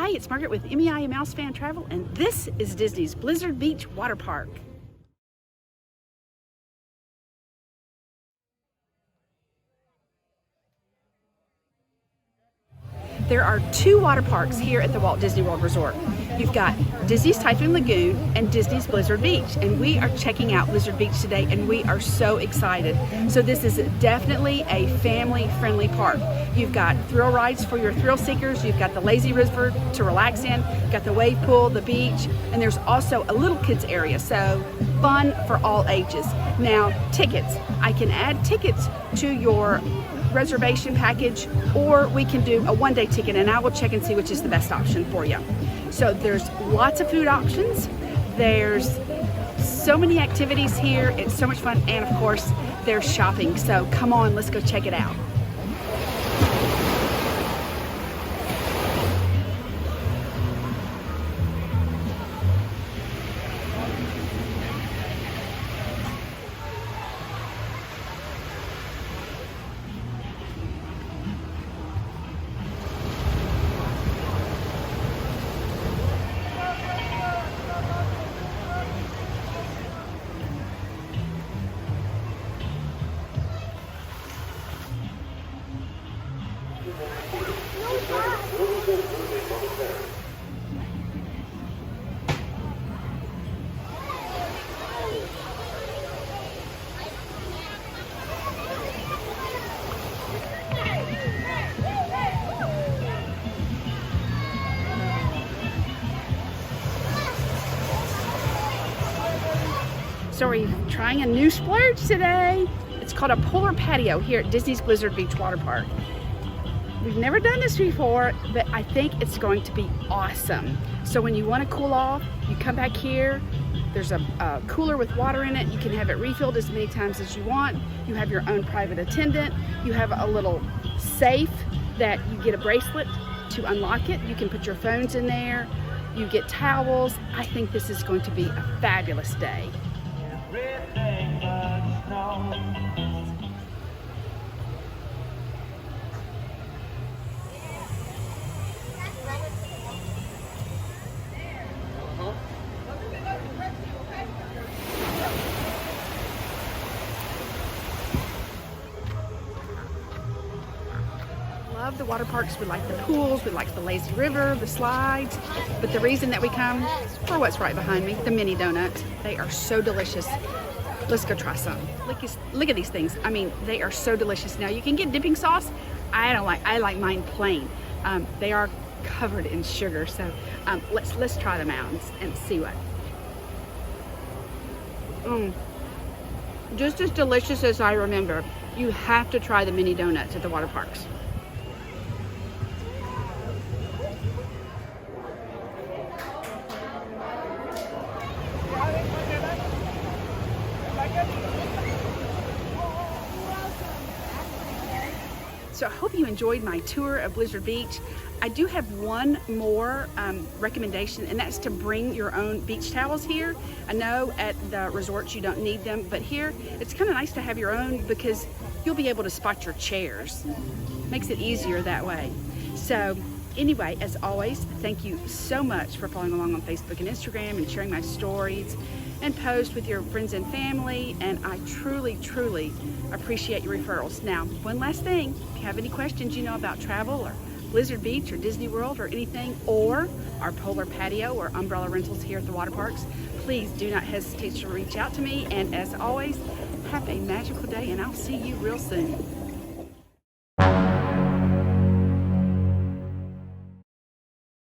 Hi, it's Margaret with MEI Mouse Fan Travel, and this is Disney's Blizzard Beach Water Park. There are two water parks here at the Walt Disney World Resort. You've got Disney's Typhoon Lagoon and Disney's Blizzard Beach, and we are checking out Blizzard Beach today, and we are so excited. So this is definitely a family-friendly park. You've got thrill rides for your thrill seekers, you've got the lazy river to relax in, you've got the wave pool, the beach, and there's also a little kids area, so fun for all ages. Now, tickets. I can add tickets to your reservation package, or we can do a one-day ticket, and I will check and see which is the best option for you. So there's lots of food options, there's so many activities here, it's so much fun, and of course there's shopping. So come on, let's go check it out. So we're trying a new splurge today. It's called a polar patio here at Disney's Blizzard Beach Water Park. We've never done this before, but I think it's going to be awesome. So when you want to cool off, you come back here. There's a cooler with water in it. You can have it refilled as many times as you want. You have your own private attendant. You have a little safe that you get a bracelet to unlock it. You can put your phones in there. You get towels. I think this is going to be a fabulous day. Everything but snow. Love the water parks. We like the pools, we like the lazy river, the slides, but the reason that we come is for what's right behind me, the mini donuts. They are so delicious. Let's go try some. Look at these things. I mean, they are so delicious. Now you can get dipping sauce. I like mine plain. They are covered in sugar, so let's try them out and see what. Just as delicious as I remember. You have to try the mini donuts at the water parks. So I hope you enjoyed my tour of Blizzard Beach. I do have one more recommendation, and that's to bring your own beach towels here. I know at the resorts you don't need them, but here it's kind of nice to have your own because you'll be able to spot your chairs. Makes it easier that way. So anyway, as always, thank you so much for following along on Facebook and Instagram and sharing my stories and post with your friends and family, and I truly appreciate your referrals. Now, one last thing, if you have any questions about travel or Blizzard Beach or Disney World or anything, or our polar patio or umbrella rentals here at the water parks, please do not hesitate to reach out to me. And as always, have a magical day, and I'll see you real soon.